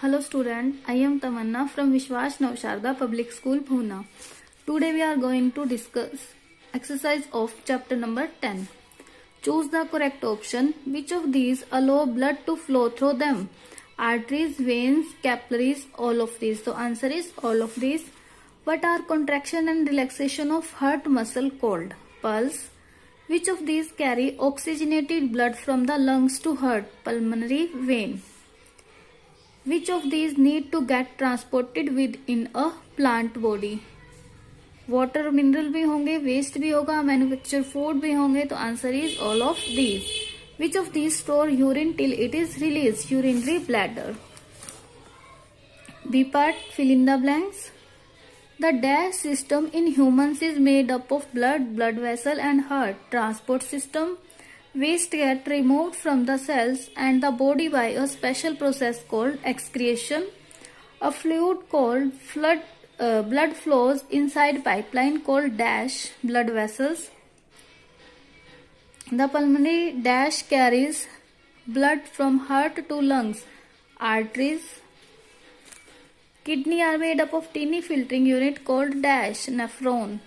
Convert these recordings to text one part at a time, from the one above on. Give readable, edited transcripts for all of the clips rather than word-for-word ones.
Hello student, I am Tamanna from Vishwas Navsharda Public School, Pune. Today we are going to discuss exercise of chapter number 10. Choose the correct option. Which of these allow blood to flow through them? Arteries, veins, capillaries, all of these. So answer is all of these. What are contraction and relaxation of heart muscle called? Pulse. Which of these carry oxygenated blood from the lungs to heart? Pulmonary vein. Which of these need to get transported within a plant body? Water mineral भी होंगे, waste भी होगा, manufacture food भी होंगे. तो answer is all of these. Which of these store urine till it is release? Urinary bladder. B part, fill in the blanks. The dash system in humans is made up of blood, blood vessel and heart. Transport system. Waste get removed from the cells and the body by a special process called excretion. A fluid called blood flows inside pipeline called dash, blood vessels. The pulmonary dash carries blood from heart to lungs, arteries. Kidney are made up of tiny filtering unit called dash, nephron.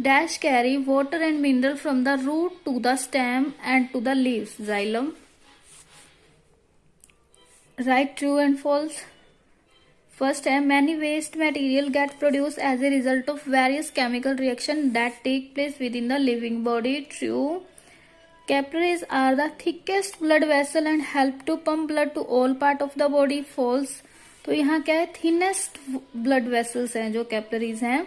Dash carry water and mineral from the root to the stem and to the leaves, xylem. Write true and false. First है, many waste material get produced as a result of various chemical reactions that take place within the living body. True. Capillaries are the thickest blood vessel and help to pump blood to all part of the body. False. तो यहाँ क्या है, thinnest blood vessels हैं जो capillaries हैं.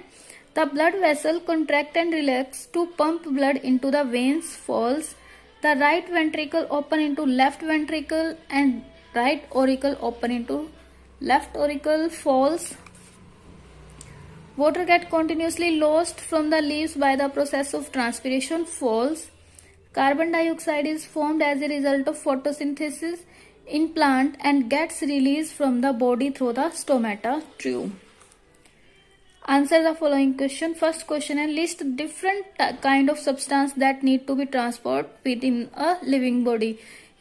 The blood vessel contract and relax to pump blood into the veins. False. The right ventricle open into left ventricle and right auricle open into left auricle. False. Water get continuously lost from the leaves by the process of transpiration. False. Carbon dioxide is formed as a result of photosynthesis in plant and gets released from the body through the stomata. True. Answer the following question. First question है, list different kind of substance that need to be transport within a living body.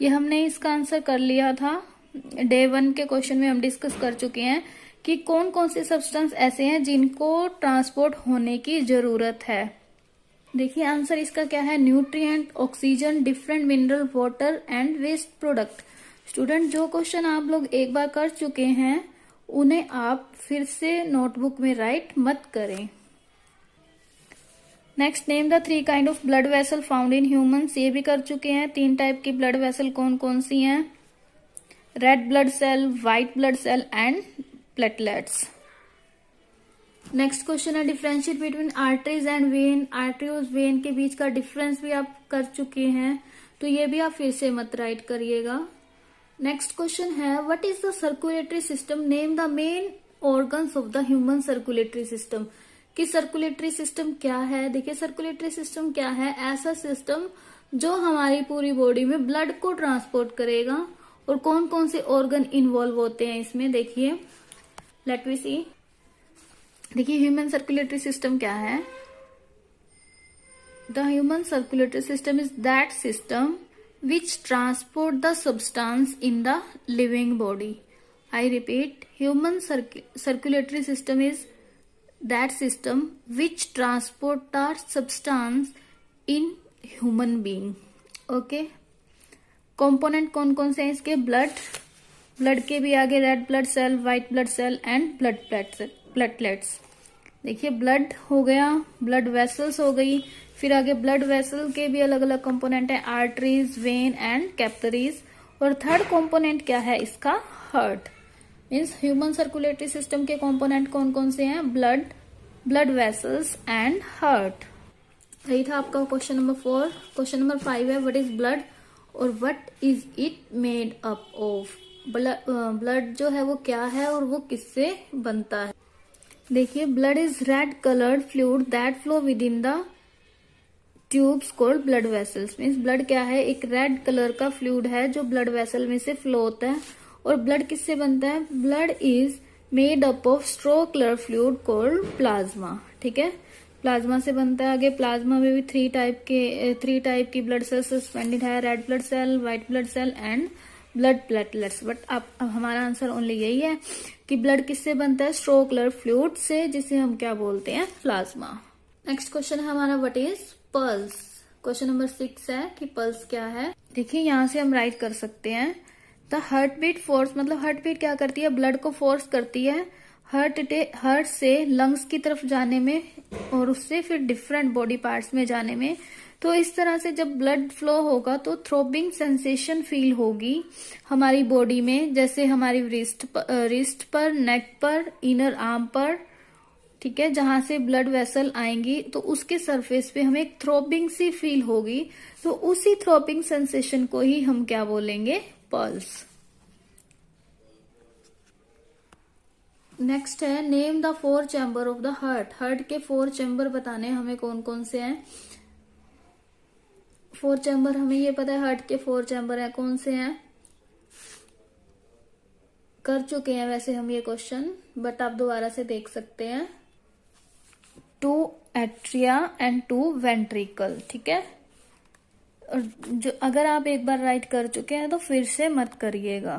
ये हमने इसका answer कर लिया था. Day 1 के question में हम डिस्कस कर चुके हैं कि कौन कौन से सब्सटेंस ऐसे हैं जिनको ट्रांसपोर्ट होने की जरूरत है. देखिए आंसर इसका क्या है, nutrient, oxygen, different mineral, water and waste product. Student जो क्वेश्चन आप लोग एक बार कर चुके हैं उन्हें आप फिर से नोटबुक में राइट मत करें. Next, name the 3 kind of blood vessel found in humans. ये भी कर चुके हैं. 3 टाइप की ब्लड वेसल कौन कौन सी हैं? Red blood cell, white blood cell and platelets. Next question है, differentiate between arteries and vein. Artery और वेन के बीच का डिफरेंस भी आप कर चुके हैं, तो ये भी आप फिर से मत राइट करिएगा. नेक्स्ट क्वेश्चन है, what is the circulatory system. Name the main organs of the human circulatory system. कि सर्कुलेटरी सिस्टम क्या है. देखिए सर्कुलेटरी सिस्टम क्या है, ऐसा सिस्टम जो हमारी पूरी बॉडी में ब्लड को ट्रांसपोर्ट करेगा. और कौन कौन से ऑर्गन इन्वॉल्व होते हैं इसमें, देखिए लेट वी सी. देखिए ह्यूमन सर्कुलेटरी सिस्टम क्या है. The human circulatory system is that system which transport the substance in the living body. I repeat, human circulatory system is that system which transport the substance in human being. Okay. Component कौन कौन से हैं इसके? Blood के भी आगे red blood cell, white blood cell and blood platelets. देखिए blood हो गया, ब्लड वेसल्स हो गई, फिर आगे ब्लड वेसल के भी अलग अलग कंपोनेंट है, आर्टरीज, वेन एंड कैपिलरीज. और थर्ड कंपोनेंट क्या है इसका? Heart. Means human circulatory system के कंपोनेंट कौन कौन से हैं? Blood vessels and heart. यही था आपका क्वेश्चन नंबर 4. क्वेश्चन नंबर 5 है, व्हाट इज ब्लड और what is it made up of. Blood जो है वो क्या है और वो किससे बनता है. देखिए blood is red coloured fluid that flow with in the tubes called blood vessels. Means blood क्या है, एक रेड कलर का फ्लूइड है जो ब्लड वेसल में से फ्लो होता है. और ब्लड किससे बनता है? Blood is made up of straw colour fluid called plasma. ठीक है, प्लाज्मा से बनता है. आगे प्लाज्मा में भी 3 टाइप की ब्लड सेल्स सस्पेंडेड है, red blood cell, white blood cell and blood platelets, but अब हमारा आंसर ओनली यही है कि ब्लड किससे बनता है, स्ट्रो कलर फ्लूइड से, जिसे हम क्या बोलते हैं, प्लाज्मा। नेक्स्ट क्वेश्चन है हमारा what is pulse. Question number 6 है कि पल्स क्या है। देखिए यहाँ से हम राइट कर सकते हैं द हार्ट बीट फोर्स, मतलब हार्ट बीट क्या करती है, ब्लड को फोर्स करती है हार्ट से लंग्स की तरफ जाने में और उससे फिर डिफरेंट बॉडी पार्ट्स में जाने में। तो इस तरह से जब ब्लड फ्लो होगा तो थ्रोबिंग सेंसेशन फील होगी हमारी बॉडी में, जैसे हमारी रिस्ट पर, नेक पर, इनर आर्म पर, ठीक है, जहां से ब्लड वेसल आएंगी तो उसके सरफेस पे हमें एक थ्रोबिंग सी फील होगी। तो उसी थ्रोबिंग सेंसेशन को ही हम क्या बोलेंगे, पल्स। नेक्स्ट है name the 4 chamber of the heart. Heart के 4 चैम्बर बताने हमें कौन कौन से हैं। 4 चैम्बर हमें ये पता है, हार्ट के 4 चैम्बर है, कौन से हैं, कर चुके हैं वैसे हम ये क्वेश्चन, बट आप दोबारा से देख सकते हैं। 2 एट्रिया एंड 2 वेंट्रिकल, ठीक है। और जो अगर आप एक बार राइट कर चुके हैं तो फिर से मत करिएगा।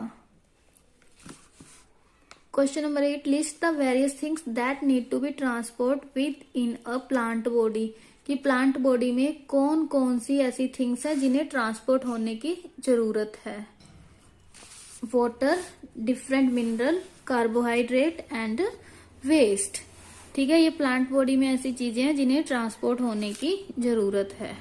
Question number 8 list the various things that need to be transport with in a plant body, कि प्लांट बॉडी में कौन कौन सी ऐसी थिंग्स है जिन्हें ट्रांसपोर्ट होने की जरूरत है। Water, different mineral, carbohydrate and waste, ठीक है। ये प्लांट बॉडी में ऐसी चीजें हैं जिन्हें ट्रांसपोर्ट होने की जरूरत है।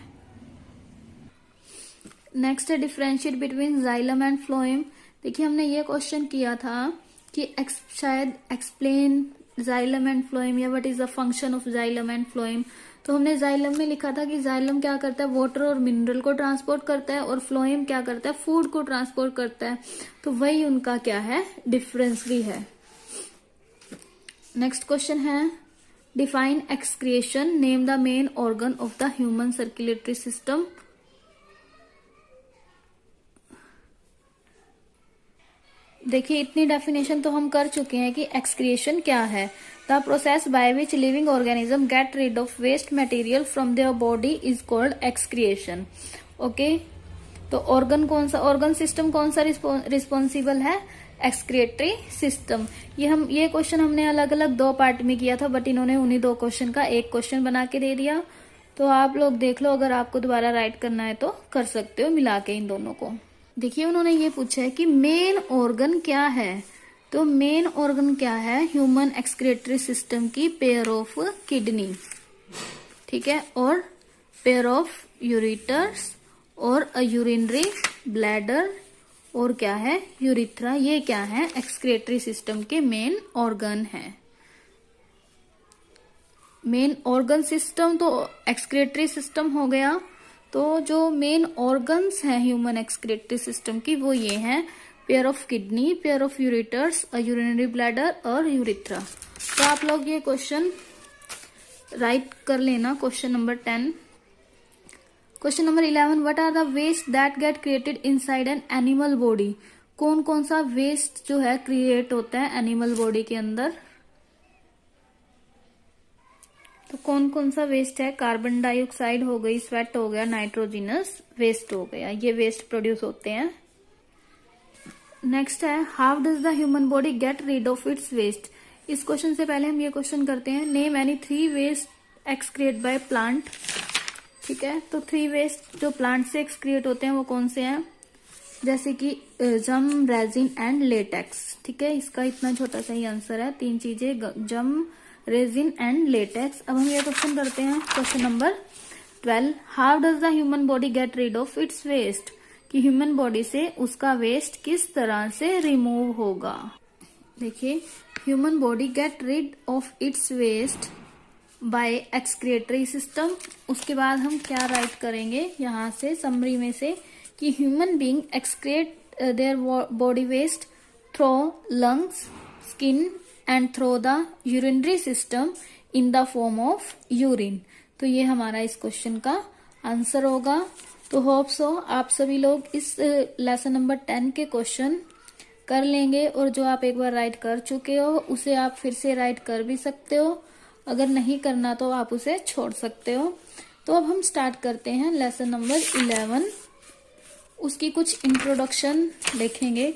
नेक्स्ट है differentiate between xylem and phloem. देखिए हमने ये क्वेश्चन किया था कि शायद एक्सप्लेन जाइलम एंड फ्लोएम या what is the function of xylem and phloem. तो हमने जाइलम में लिखा था कि जाइलम क्या करता है, वाटर और मिनरल को ट्रांसपोर्ट करता है, और फ्लोएम क्या करता है, फूड को ट्रांसपोर्ट करता है। तो वही उनका क्या है, डिफरेंस भी है। नेक्स्ट क्वेश्चन है define excretion, name the main organ of the human circulatory system. देखिए इतनी डेफिनेशन तो हम कर चुके हैं कि एक्सक्रिएशन क्या है, the process by which living organism get rid of waste material from their body is called excretion. Okay, तो ऑर्गन कौन सा, ऑर्गन सिस्टम कौन सा रिस्पॉन्सिबल है, एक्सक्रिएटरी सिस्टम। ये क्वेश्चन हमने अलग अलग 2 पार्ट में किया था, बट इन्होंने उन्हीं 2 क्वेश्चन का एक क्वेश्चन बना के दे दिया। तो आप लोग देख लो, अगर आपको दोबारा राइट करना है तो कर सकते हो मिला के इन दोनों को। देखिए उन्होंने ये पूछा है कि मेन ऑर्गन क्या है, तो मेन ऑर्गन क्या है ह्यूमन एक्सक्रिएटरी सिस्टम की, पेयर ऑफ किडनी, ठीक है, और पेयर ऑफ यूरेटर्स और अ यूरिनरी ब्लैडर, और क्या है, यूरिथ्रा। ये क्या है, एक्सक्रिएटरी सिस्टम के मेन ऑर्गन है। मेन ऑर्गन सिस्टम तो एक्सक्रिएटरी सिस्टम हो गया, तो जो मेन ऑर्गन्स हैं ह्यूमन एक्सक्रिएटरी सिस्टम की वो ये हैं, pair of kidney, pair of ureters, a urinary bladder और यूरिथ्रा। तो आप लोग ये क्वेश्चन राइट कर लेना। Question number 10। Question number 11 what are the waste that get created inside an animal body. कौन कौन सा वेस्ट जो है क्रिएट होता है एनिमल बॉडी के अंदर। तो कौन कौन सा वेस्ट है, कार्बन डाइऑक्साइड हो गई, स्वेट हो गया, नाइट्रोजिनस वेस्ट हो गया, ये वेस्ट प्रोड्यूस होते हैं। नेक्स्ट है how does the human body get rid of its waste. इस क्वेश्चन से पहले हम ये क्वेश्चन करते हैं, name any 3 waste excrete by plant. ठीक है, तो 3 वेस्ट जो प्लांट से एक्सक्रिएट होते हैं वो कौन से हैं, जैसे कि जम, रेजिन एंड लेटेक्स। ठीक है, इसका इतना छोटा सा ही आंसर है, 3 चीजें, जम, रेजिन एंड लेटेक्स। अब हम ये क्वेश्चन करते हैं, question number 12 how does the human body get rid of its waste, कि ह्यूमन बॉडी से उसका वेस्ट किस तरह से रिमूव होगा। देखिए, human body get rid of its waste by excretory system. उसके बाद हम क्या राइट करेंगे यहाँ से समरी में से, कि human being excrete their body waste through lungs, skin and through the urinary system in the form of urine. तो ये हमारा इस क्वेश्चन का आंसर होगा। तो होप सो आप सभी लोग इस लेसन नंबर 10 के क्वेश्चन कर लेंगे, और जो आप एक बार राइट कर चुके हो उसे आप फिर से राइट कर भी सकते हो, अगर नहीं करना तो आप उसे छोड़ सकते हो। तो अब हम स्टार्ट करते हैं लेसन नंबर 11, उसकी कुछ इंट्रोडक्शन देखेंगे।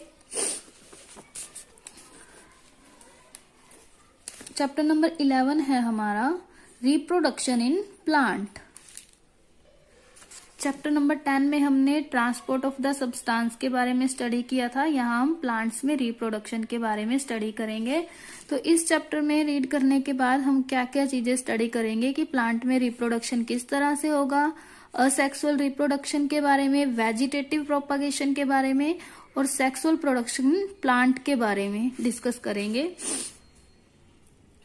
चैप्टर नंबर 11 है हमारा reproduction in plant. Chapter number 10 में हमने ट्रांसपोर्ट ऑफ द सब्सटेंस के बारे में स्टडी किया था। यहाँ हम प्लांट्स में रिप्रोडक्शन के बारे में स्टडी करेंगे। तो इस चैप्टर में रीड करने के बाद हम क्या क्या चीजें स्टडी करेंगे कि प्लांट में रिप्रोडक्शन किस तरह से होगा, असेक्सुअल रिप्रोडक्शन के बारे में, वेजिटेटिव प्रोपागेशन के बारे में और सेक्सुअल प्रोडक्शन प्लांट के बारे में डिस्कस करेंगे।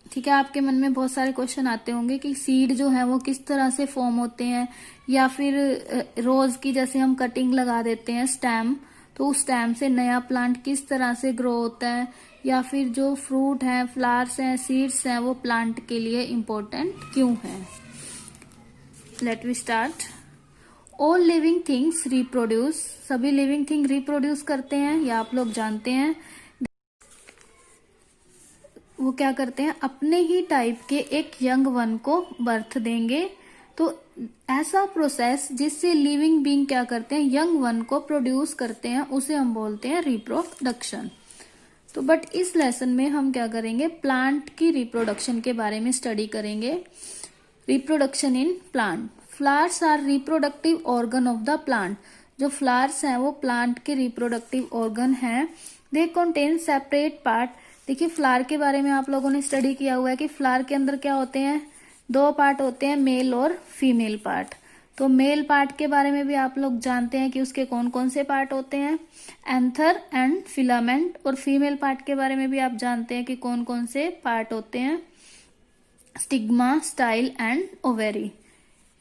ठीक है, आपके मन में बहुत सारे क्वेश्चन आते होंगे कि सीड जो है वो किस तरह से फॉर्म होते हैं, या फिर रोज की जैसे हम कटिंग लगा देते हैं स्टेम, तो उस स्टेम से नया प्लांट किस तरह से ग्रो होता है, या फिर जो फ्रूट है, फ्लावर्स हैं, सीड्स हैं, वो प्लांट के लिए इम्पोर्टेंट क्यों है। Let we start. All living things reproduce, सभी लिविंग थिंग रिप्रोड्यूस करते हैं, या आप लोग जानते हैं। वो क्या करते हैं, अपने ही टाइप के एक यंग वन को बर्थ देंगे। तो ऐसा प्रोसेस जिससे लिविंग बीइंग क्या करते हैं, यंग वन को प्रोड्यूस करते हैं, उसे हम बोलते हैं रिप्रोडक्शन। तो बट इस लेसन में हम क्या करेंगे, प्लांट की रिप्रोडक्शन के बारे में स्टडी करेंगे। Reproduction in plant. Flowers are reproductive organ of the plant. जो फ्लावर्स हैं वो प्लांट के रिप्रोडक्टिव ऑर्गन हैं। They contain separate part. देखिए, फ्लावर के बारे में आप लोगों ने स्टडी किया हुआ है कि फ्लावर के अंदर क्या होते हैं, दो पार्ट होते हैं, मेल और फीमेल पार्ट। तो मेल पार्ट के बारे में भी आप लोग जानते हैं कि उसके कौन कौन से पार्ट होते हैं, एंथर एंड फिलामेंट। और फीमेल पार्ट के बारे में भी आप जानते हैं कि कौन कौन से पार्ट होते हैं, स्टिग्मा, स्टाइल एंड ओवेरी।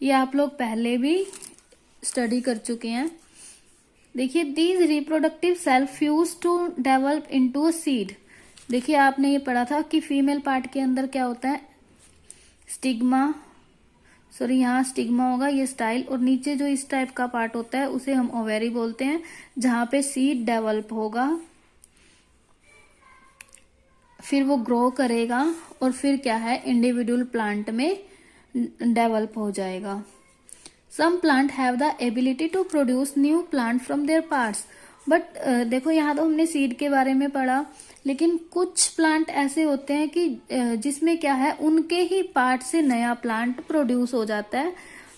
ये आप लोग पहले भी स्टडी कर चुके हैं। देखिए, these reproductive cell fuse to develop into a seed. देखिए, आपने ये पढ़ा था कि फीमेल पार्ट के अंदर क्या होता है, स्टिग्मा, सॉरी यहाँ स्टिग्मा होगा, ये स्टाइल, और नीचे जो इस टाइप का पार्ट होता है उसे हम ओवेरी बोलते हैं, जहां पे सीड डेवलप होगा, फिर वो ग्रो करेगा और फिर क्या है, इंडिविजुअल प्लांट में डेवलप हो जाएगा। Some plant have the ability to produce new plant from their parts. But देखो, यहाँ तो हमने सीड के बारे में पढ़ा, लेकिन कुछ प्लांट ऐसे होते हैं कि जिसमें क्या है, उनके ही पार्ट से नया प्लांट प्रोड्यूस हो जाता है।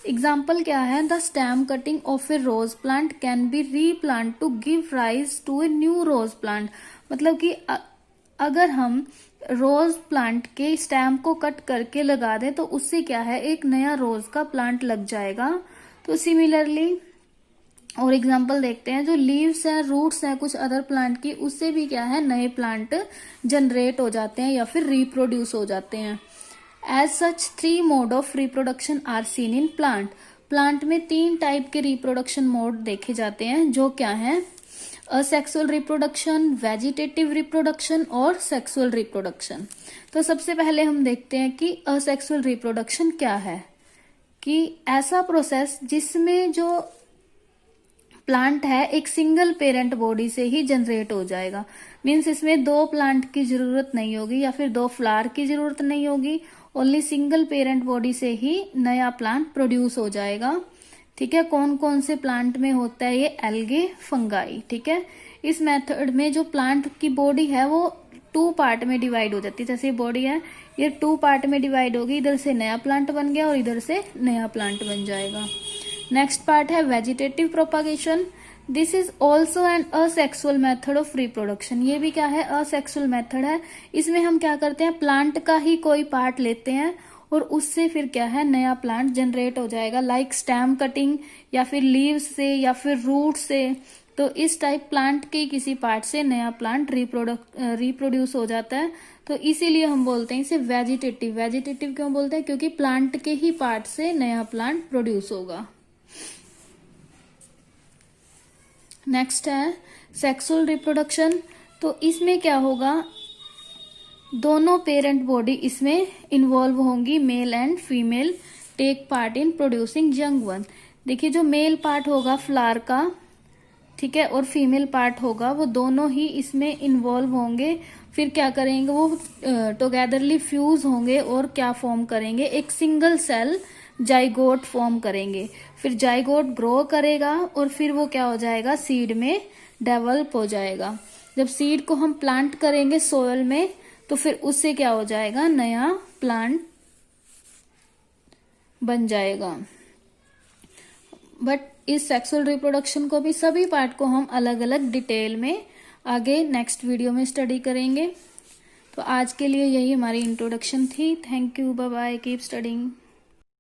एग्जाम्पल क्या है, the stem cutting of a rose plant can be replant to give rise to a new rose plant. मतलब कि अगर हम रोज प्लांट के स्टेम को कट करके लगा दें तो उससे क्या है, एक नया रोज का प्लांट लग जाएगा। तो सिमिलरली और एग्जाम्पल देखते हैं, जो लीव्स हैं, रूट्स हैं कुछ अदर प्लांट की, उससे भी क्या है, नए प्लांट जनरेट हो जाते हैं या फिर रिप्रोड्यूस हो जाते हैं। As such 3 mode of reproduction are seen in plant. Plant में 3 टाइप के रिप्रोडक्शन मोड देखे जाते हैं, जो क्या है, असेक्सुअल रिप्रोडक्शन, वेजिटेटिव रिप्रोडक्शन और सेक्सुअल रिप्रोडक्शन। तो सबसे पहले हम देखते हैं कि असेक्सुअल रिप्रोडक्शन क्या है, कि ऐसा प्रोसेस जिसमें जो प्लांट है एक सिंगल पेरेंट बॉडी से ही जनरेट हो जाएगा। मीन्स इसमें 2 प्लांट की जरूरत नहीं होगी या फिर 2 फ्लावर की जरूरत नहीं होगी, ओनली सिंगल पेरेंट बॉडी से ही नया प्लांट प्रोड्यूस हो जाएगा। ठीक है, कौन कौन से प्लांट में होता है ये, एल्गे, फंगाई। ठीक है, इस मेथड में जो प्लांट की बॉडी है वो 2 पार्ट में डिवाइड हो जाती है। जैसे बॉडी है, ये 2 पार्ट में डिवाइड होगी, इधर से नया प्लांट बन गया और इधर से नया प्लांट बन जाएगा। नेक्स्ट पार्ट है vegetative propagation. This is also an asexual method of reproduction. ये भी क्या है, असेक्सुअल मेथड है। इसमें हम क्या करते हैं, प्लांट का ही कोई पार्ट लेते हैं और उससे फिर क्या है, नया प्लांट जनरेट हो जाएगा, लाइक स्टेम कटिंग या फिर लीव्स से या फिर रूट से। तो इस टाइप प्लांट के किसी पार्ट से नया प्लांट रिप्रोड्यूस हो जाता है। तो इसीलिए हम बोलते हैं इसे वेजिटेटिव। वेजिटेटिव क्यों बोलते हैं, क्योंकि प्लांट के ही पार्ट से नया प्लांट प्रोड्यूस होगा। नेक्स्ट है सेक्सुअल रिप्रोडक्शन। तो इसमें क्या होगा, दोनों पेरेंट बॉडी इसमें इन्वॉल्व होंगी, male and female take part in producing young one. देखिए, जो मेल पार्ट होगा फ्लावर का, ठीक है, और फीमेल पार्ट होगा, वो दोनों ही इसमें इन्वॉल्व होंगे। फिर क्या करेंगे, वो टुगेदरली फ्यूज होंगे और क्या फॉर्म करेंगे, एक सिंगल सेल जाइगोट फॉर्म करेंगे, फिर जाइगोट ग्रो करेगा और फिर वो क्या हो जाएगा, सीड में डेवलप हो जाएगा। जब सीड को हम प्लांट करेंगे सोयल में तो फिर उससे क्या हो जाएगा, नया प्लांट बन जाएगा। बट इस सेक्सुअल रिप्रोडक्शन को भी सभी पार्ट को हम अलग अलग डिटेल में आगे नेक्स्ट वीडियो में स्टडी करेंगे। तो आज के लिए यही हमारी इंट्रोडक्शन थी। Thank you, bye bye, keep studying.